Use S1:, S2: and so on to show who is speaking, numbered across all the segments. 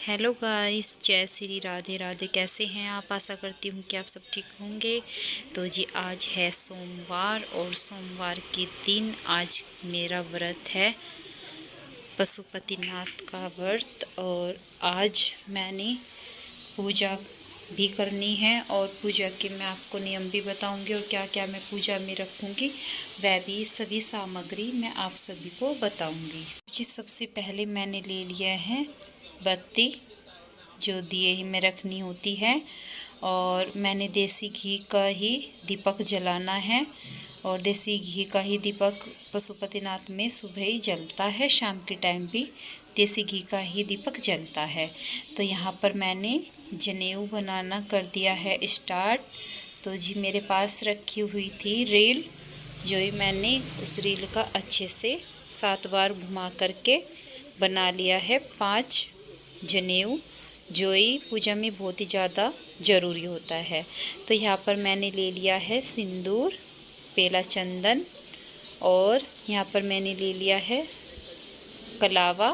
S1: Hello guys, जय श्री राधे राधे। कैसे हैं आप? आशा करती हूँ कि आप सब ठीक होंगे। तो जी आज है सोमवार और सोमवार के दिन आज मेरा व्रत है, पशुपतिनाथ का व्रत। और आज मैंने पूजा भी करनी है और पूजा के मैं आपको नियम भी बताऊंगी और क्या क्या मैं पूजा में रखूंगी, वह भी सभी सामग्री मैं आप सभी को बताऊंगी। जी सबसे पहले मैंने ले लिया है बत्ती, जो दिए ही में रखनी होती है, और मैंने देसी घी का ही दीपक जलाना है। और देसी घी का ही दीपक पशुपतिनाथ में सुबह ही जलता है, शाम के टाइम भी देसी घी का ही दीपक जलता है। तो यहाँ पर मैंने जनेऊ बनाना कर दिया है स्टार्ट। तो जी मेरे पास रखी हुई थी रील, जो ही मैंने उस रील का अच्छे से 7 बार घुमा करके बना लिया है 5 जनेऊ, जो ही पूजा में बहुत ही ज़्यादा ज़रूरी होता है। तो यहाँ पर मैंने ले लिया है सिंदूर, पेला चंदन, और यहाँ पर मैंने ले लिया है कलावा,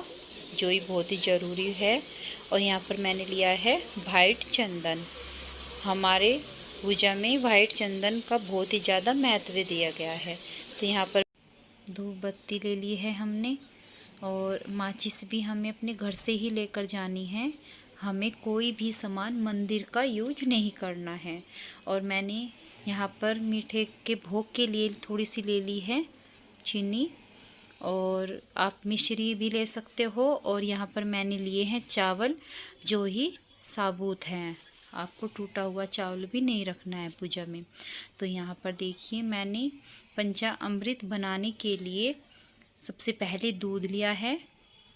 S1: जो ही बहुत ही ज़रूरी है। और यहाँ पर मैंने लिया है वाइट चंदन। हमारे पूजा में वाइट चंदन का बहुत ही ज़्यादा महत्व दिया गया है। तो यहाँ पर धूप बत्ती ले ली है हमने, और माचिस भी हमें अपने घर से ही लेकर जानी है। हमें कोई भी सामान मंदिर का यूज नहीं करना है। और मैंने यहाँ पर मीठे के भोग के लिए थोड़ी सी ले ली है चीनी, और आप मिश्री भी ले सकते हो। और यहाँ पर मैंने लिए हैं चावल, जो ही साबुत हैं, आपको टूटा हुआ चावल भी नहीं रखना है पूजा में। तो यहाँ पर देखिए मैंने पंचामृत बनाने के लिए सबसे पहले दूध लिया है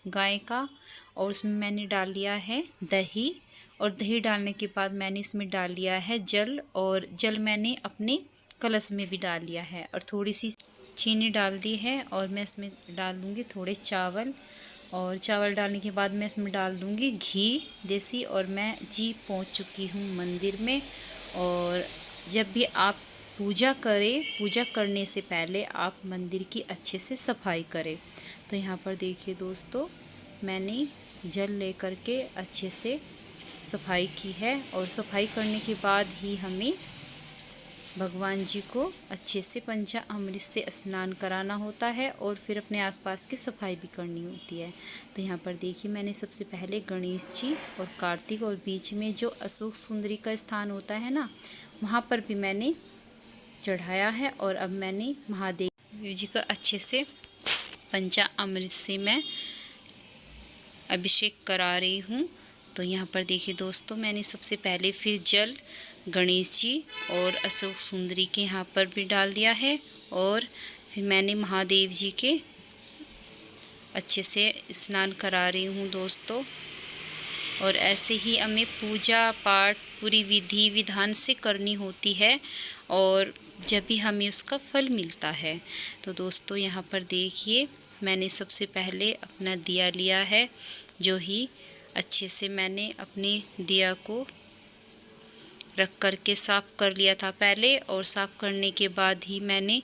S1: गाय का, और उसमें मैंने डाल लिया है दही, और दही डालने के बाद मैंने इसमें डाल लिया है जल, और जल मैंने अपने कलश में भी डाल लिया है, और थोड़ी सी चीनी डाल दी है। और मैं इसमें डाल दूँगी थोड़े चावल, और चावल डालने के बाद मैं इसमें डाल दूँगी घी देसी। और मैं जी पहुँच चुकी हूँ मंदिर में। और जब भी आप पूजा करें, पूजा करने से पहले आप मंदिर की अच्छे से सफाई करें। तो यहाँ पर देखिए दोस्तों, मैंने जल लेकर के अच्छे से सफाई की है। और सफाई करने के बाद ही हमें भगवान जी को अच्छे से पंचामृत से स्नान कराना होता है, और फिर अपने आसपास की सफाई भी करनी होती है। तो यहाँ पर देखिए मैंने सबसे पहले गणेश जी और कार्तिक, और बीच में जो अशोक सुंदरी का स्थान होता है ना, वहाँ पर भी मैंने चढ़ाया है। और अब मैंने महादेव जी का अच्छे से पंचामृत से मैं अभिषेक करा रही हूँ। तो यहाँ पर देखिए दोस्तों, मैंने सबसे पहले फिर जल गणेश जी और अशोक सुंदरी के यहाँ पर भी डाल दिया है, और फिर मैंने महादेव जी के अच्छे से स्नान करा रही हूँ दोस्तों। और ऐसे ही हमें पूजा पाठ पूरी विधि विधान से करनी होती है, और जब भी हमें उसका फल मिलता है। तो दोस्तों यहाँ पर देखिए मैंने सबसे पहले अपना दिया लिया है, जो ही अच्छे से मैंने अपने दिया को रख कर के साफ़ कर लिया था पहले, और साफ़ करने के बाद ही मैंने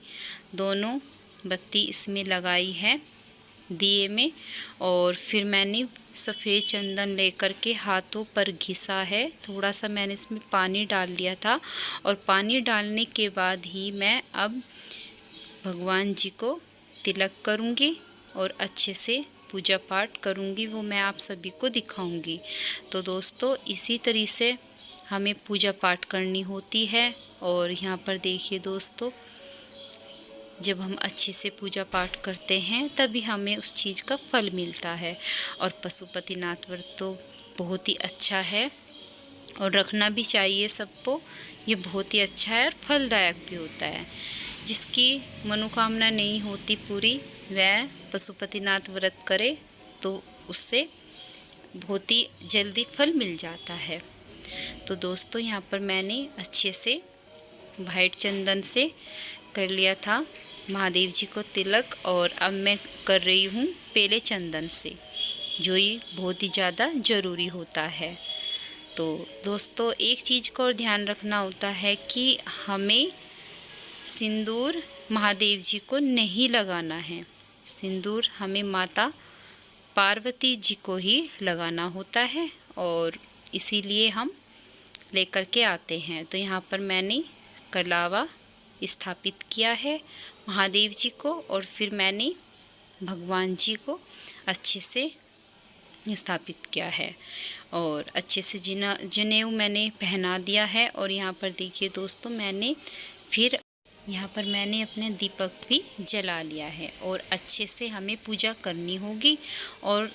S1: दोनों बत्ती इसमें लगाई है दिए में। और फिर मैंने सफ़ेद चंदन लेकर के हाथों पर घिसा है, थोड़ा सा मैंने इसमें पानी डाल लिया था। और पानी डालने के बाद ही मैं अब भगवान जी को तिलक करूँगी और अच्छे से पूजा पाठ करूँगी, वो मैं आप सभी को दिखाऊँगी। तो दोस्तों इसी तरीके से हमें पूजा पाठ करनी होती है। और यहाँ पर देखिए दोस्तों, जब हम अच्छे से पूजा पाठ करते हैं तभी हमें उस चीज़ का फल मिलता है। और पशुपतिनाथ व्रत तो बहुत ही अच्छा है, और रखना भी चाहिए सबको। ये बहुत ही अच्छा है और फलदायक भी होता है। जिसकी मनोकामना नहीं होती पूरी, वह पशुपतिनाथ व्रत करे तो उससे बहुत ही जल्दी फल मिल जाता है। तो दोस्तों यहाँ पर मैंने अच्छे से वाइट चंदन से कर लिया था महादेव जी को तिलक, और अब मैं कर रही हूँ पेले चंदन से, जो ये बहुत ही ज़्यादा ज़रूरी होता है। तो दोस्तों एक चीज़ को और ध्यान रखना होता है कि हमें सिंदूर महादेव जी को नहीं लगाना है। सिंदूर हमें माता पार्वती जी को ही लगाना होता है और इसीलिए हम लेकर के आते हैं। तो यहाँ पर मैंने कलावा स्थापित किया है महादेव जी को और फिर मैंने भगवान जी को अच्छे से स्थापित किया है और अच्छे से जनेऊ मैंने पहना दिया है। और यहाँ पर देखिए दोस्तों, मैंने फिर यहाँ पर मैंने अपने दीपक भी जला लिया है और अच्छे से हमें पूजा करनी होगी। और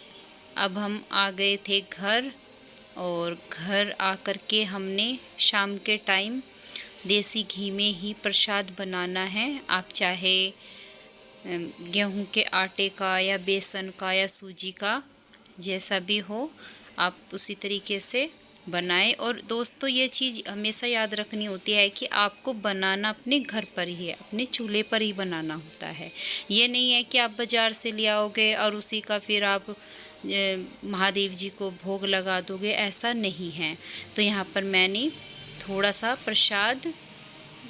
S1: अब हम आ गए थे घर और घर आकर के हमने शाम के टाइम देसी घी में ही प्रसाद बनाना है। आप चाहे गेहूं के आटे का या बेसन का या सूजी का, जैसा भी हो आप उसी तरीके से बनाएं। और दोस्तों, ये चीज़ हमेशा याद रखनी होती है कि आपको बनाना अपने घर पर ही है, अपने चूल्हे पर ही बनाना होता है। ये नहीं है कि आप बाज़ार से ले आओगे और उसी का फिर आप महादेव जी को भोग लगा दोगे, ऐसा नहीं है। तो यहाँ पर मैंने थोड़ा सा प्रसाद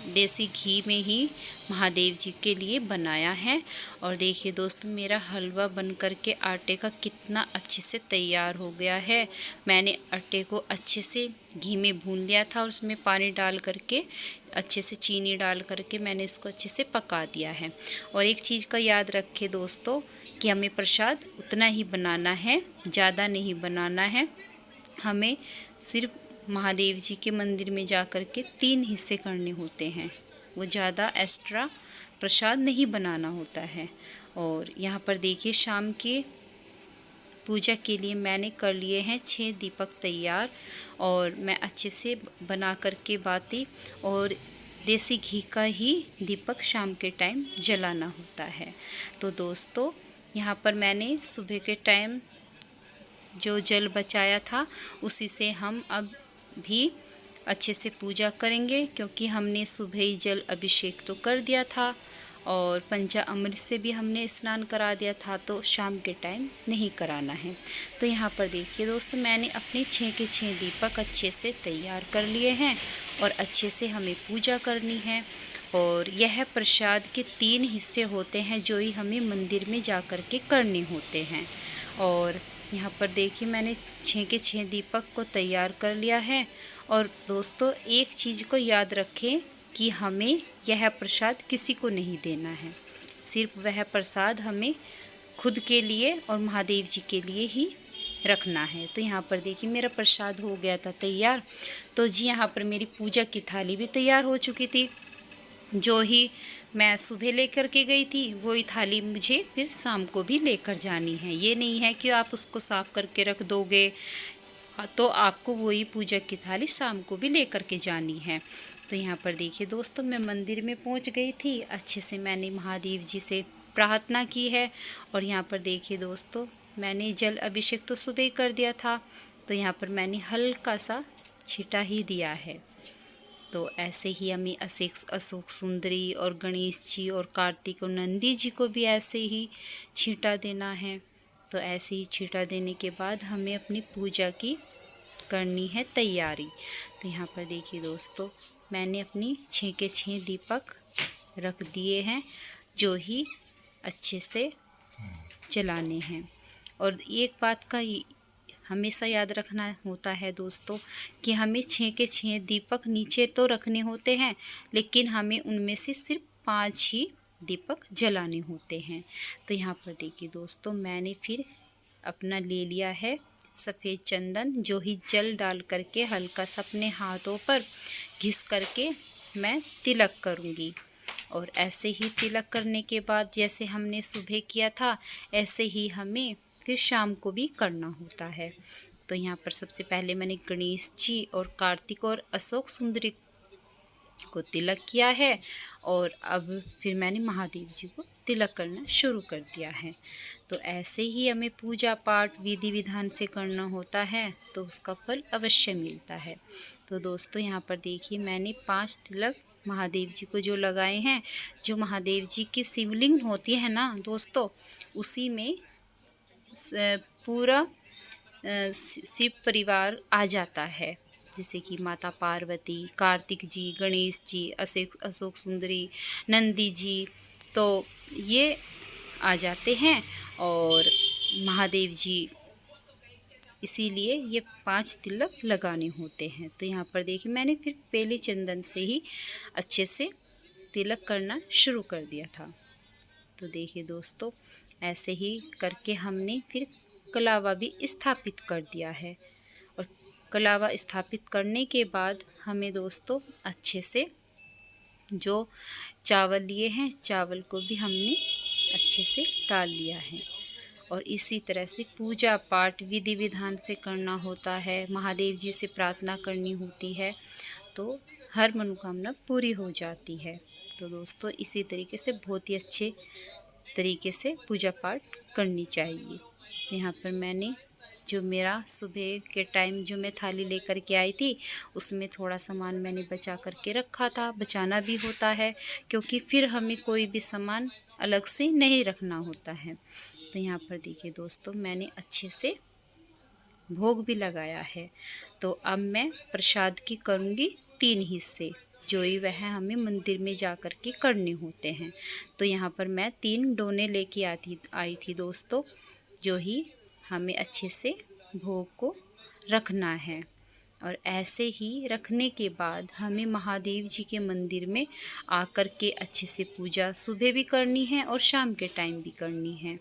S1: देसी घी में ही महादेव जी के लिए बनाया है। और देखिए दोस्तों, मेरा हलवा बन कर के आटे का कितना अच्छे से तैयार हो गया है। मैंने आटे को अच्छे से घी में भून लिया था और उसमें पानी डाल करके अच्छे से चीनी डाल करके मैंने इसको अच्छे से पका दिया है। और एक चीज़ का याद रखें दोस्तों कि हमें प्रसाद उतना ही बनाना है, ज़्यादा नहीं बनाना है। हमें सिर्फ महादेव जी के मंदिर में जा कर के 3 हिस्से करने होते हैं, वो ज़्यादा एक्स्ट्रा प्रसाद नहीं बनाना होता है। और यहाँ पर देखिए, शाम के पूजा के लिए मैंने कर लिए हैं 6 दीपक तैयार और मैं अच्छे से बना कर के बाती और देसी घी का ही दीपक शाम के टाइम जलाना होता है। तो दोस्तों, यहाँ पर मैंने सुबह के टाइम जो जल बचाया था उसी से हम अब भी अच्छे से पूजा करेंगे, क्योंकि हमने सुबह ही जल अभिषेक तो कर दिया था और पंचामृत से भी हमने स्नान करा दिया था, तो शाम के टाइम नहीं कराना है। तो यहाँ पर देखिए दोस्तों, मैंने अपने 6 के 6 दीपक अच्छे से तैयार कर लिए हैं और अच्छे से हमें पूजा करनी है। और यह प्रसाद के 3 हिस्से होते हैं जो ही हमें मंदिर में जा कर के करने होते हैं। और यहाँ पर देखिए, मैंने 6 के 6 दीपक को तैयार कर लिया है। और दोस्तों, एक चीज़ को याद रखें कि हमें यह प्रसाद किसी को नहीं देना है, सिर्फ वह प्रसाद हमें खुद के लिए और महादेव जी के लिए ही रखना है। तो यहाँ पर देखिए, मेरा प्रसाद हो गया था तैयार। तो जी, यहाँ पर मेरी पूजा की थाली भी तैयार हो चुकी थी। जो ही मैं सुबह लेकर के गई थी वही थाली मुझे फिर शाम को भी लेकर जानी है। ये नहीं है कि आप उसको साफ़ करके रख दोगे तो आपको वही पूजा की थाली शाम को भी लेकर के जानी है। तो यहाँ पर देखिए दोस्तों, मैं मंदिर में पहुँच गई थी। अच्छे से मैंने महादेव जी से प्रार्थना की है। और यहाँ पर देखिए दोस्तों, मैंने जल अभिषेक तो सुबह कर दिया था, तो यहाँ पर मैंने हल्का सा छींटा ही दिया है। तो ऐसे ही हमें अशोक सुंदरी और गणेश जी और कार्तिक और नंदी जी को भी ऐसे ही छींटा देना है। तो ऐसे ही छींटा देने के बाद हमें अपनी पूजा की करनी है तैयारी। तो यहाँ पर देखिए दोस्तों, मैंने अपनी 6 के 6 दीपक रख दिए हैं जो ही अच्छे से जलाने हैं। और एक बात का हमेशा याद रखना होता है दोस्तों कि हमें 6 के 6 दीपक नीचे तो रखने होते हैं, लेकिन हमें उनमें से सिर्फ 5 ही दीपक जलाने होते हैं। तो यहाँ पर देखिए दोस्तों, मैंने फिर अपना ले लिया है सफ़ेद चंदन, जो ही जल डाल करके हल्का सा अपने हाथों पर घिस करके मैं तिलक करूँगी। और ऐसे ही तिलक करने के बाद जैसे हमने सुबह किया था ऐसे ही हमें फिर शाम को भी करना होता है। तो यहाँ पर सबसे पहले मैंने गणेश जी और कार्तिक और अशोक सुंदरी को तिलक किया है और अब फिर मैंने महादेव जी को तिलक करना शुरू कर दिया है। तो ऐसे ही हमें पूजा पाठ विधि विधान से करना होता है तो उसका फल अवश्य मिलता है। तो दोस्तों, यहाँ पर देखिए, मैंने 5 तिलक महादेव जी को जो लगाए हैं, जो महादेव जी की शिवलिंग होती है ना दोस्तों, उसी में पूरा शिव परिवार आ जाता है, जैसे कि माता पार्वती, कार्तिक जी, गणेश जी, अशोक सुंदरी, नंदी जी, तो ये आ जाते हैं। और महादेव जी, इसीलिए ये 5 तिलक लगाने होते हैं। तो यहाँ पर देखिए मैंने फिर पहले चंदन से ही अच्छे से तिलक करना शुरू कर दिया था। तो देखिए दोस्तों, ऐसे ही करके हमने फिर कलावा भी स्थापित कर दिया है। और कलावा स्थापित करने के बाद हमें दोस्तों अच्छे से जो चावल लिए हैं, चावल को भी हमने अच्छे से डाल लिया है। और इसी तरह से पूजा पाठ विधि विधान से करना होता है। महादेव जी से प्रार्थना करनी होती है तो हर मनोकामना पूरी हो जाती है। तो दोस्तों इसी तरीके से बहुत ही अच्छे तरीके से पूजा पाठ करनी चाहिए। यहाँ पर मैंने जो मेरा सुबह के टाइम जो मैं थाली लेकर के आई थी, उसमें थोड़ा सामान मैंने बचा करके रखा था। बचाना भी होता है क्योंकि फिर हमें कोई भी सामान अलग से नहीं रखना होता है। तो यहाँ पर देखिए दोस्तों, मैंने अच्छे से भोग भी लगाया है। तो अब मैं प्रसाद की करूँगी 3 हिस्से, जो ही वह हमें मंदिर में जा कर के करने होते हैं। तो यहाँ पर मैं 3 डोने लेके आई थी दोस्तों, जो ही हमें अच्छे से भोग को रखना है। और ऐसे ही रखने के बाद हमें महादेव जी के मंदिर में आकर के अच्छे से पूजा सुबह भी करनी है और शाम के टाइम भी करनी है।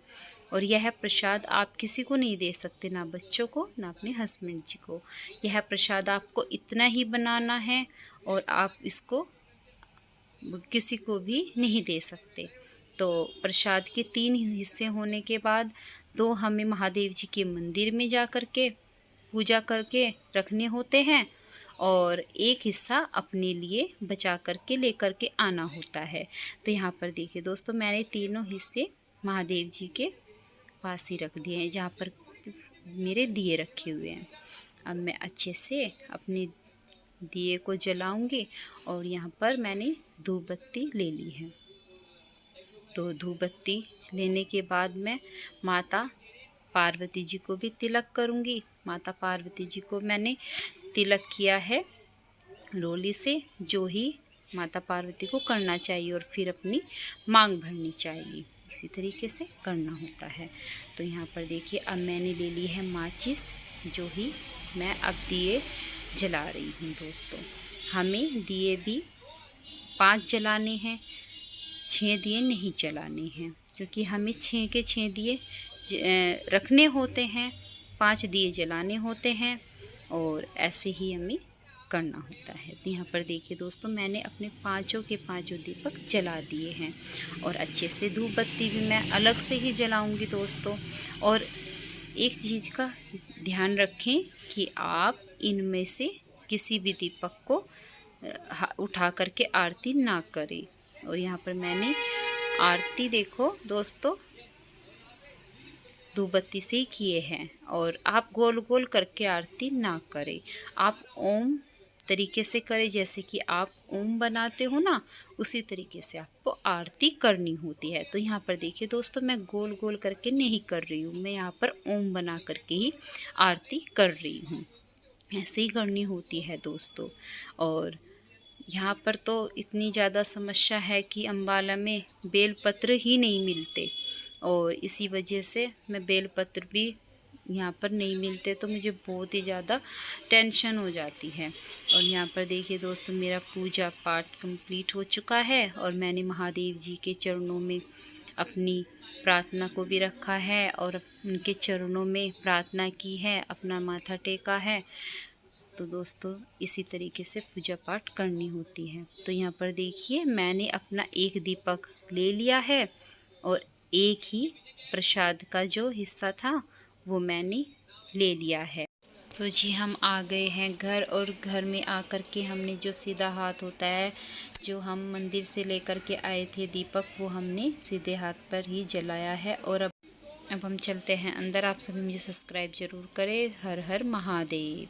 S1: और यह प्रसाद आप किसी को नहीं दे सकते, ना बच्चों को ना अपने हस्बैंड जी को। यह प्रसाद आपको इतना ही बनाना है और आप इसको किसी को भी नहीं दे सकते। तो प्रसाद के 3 हिस्से होने के बाद 2 हमें महादेव जी के मंदिर में जा कर के पूजा करके रखने होते हैं और 1 हिस्सा अपने लिए बचा करके लेकर के आना होता है। तो यहाँ पर देखिए दोस्तों, मैंने तीनों हिस्से महादेव जी के पास ही रख दिए हैं, जहाँ पर मेरे दिए रखे हुए हैं। अब मैं अच्छे से अपने दिए को जलाऊंगी और यहाँ पर मैंने धूप बत्ती ले ली है। तो धूप बत्ती लेने के बाद मैं माता पार्वती जी को भी तिलक करूंगी। माता पार्वती जी को मैंने तिलक किया है रोली से, जो ही माता पार्वती को करना चाहिए और फिर अपनी मांग भरनी चाहिए। इसी तरीके से करना होता है। तो यहाँ पर देखिए अब मैंने ले ली है माचिस, जो ही मैं अब दिए जला रही हूँ दोस्तों। हमें दिए भी 5 जलाने हैं, 6 दिए नहीं जलाने हैं, क्योंकि हमें 6 के 6 दिए रखने होते हैं, 5 दिए जलाने होते हैं और ऐसे ही हमें करना होता है। तो यहाँ पर देखिए दोस्तों, मैंने अपने 5 के 5 दीपक जला दिए हैं और अच्छे से धूप बत्ती भी मैं अलग से ही जलाऊंगी दोस्तों। और एक चीज़ का ध्यान रखें कि आप इनमें से किसी भी दीपक को उठा करके आरती ना करें। और यहाँ पर मैंने आरती देखो दोस्तों धूप बत्ती से किए हैं। और आप गोल गोल करके आरती ना करें, आप ओम तरीके से करें, जैसे कि आप ओम बनाते हो ना, उसी तरीके से आपको आरती करनी होती है। तो यहाँ पर देखिए दोस्तों, मैं गोल गोल करके नहीं कर रही हूँ, मैं यहाँ पर ओम बना करके ही आरती कर रही हूँ। ऐसे ही करनी होती है दोस्तों। और यहाँ पर तो इतनी ज़्यादा समस्या है कि अम्बाला में बेलपत्र ही नहीं मिलते, और इसी वजह से मैं बेलपत्र भी यहाँ पर नहीं मिलते, तो मुझे बहुत ही ज़्यादा टेंशन हो जाती है। और यहाँ पर देखिए दोस्तों, मेरा पूजा पाठ कंप्लीट हो चुका है और मैंने महादेव जी के चरणों में अपनी प्रार्थना को भी रखा है और उनके चरणों में प्रार्थना की है, अपना माथा टेका है। तो दोस्तों इसी तरीके से पूजा पाठ करनी होती है। तो यहाँ पर देखिए, मैंने अपना 1 दीपक ले लिया है और 1 ही प्रसाद का जो हिस्सा था वो मैंने ले लिया है। तो जी हम आ गए हैं घर, और घर में आकर के हमने जो सीधा हाथ होता है, जो हम मंदिर से लेकर के आए थे दीपक, वो हमने सीधे हाथ पर ही जलाया है। और अब हम चलते हैं अंदर। आप सभी मुझे सब्सक्राइब ज़रूर करें। हर हर महादेव।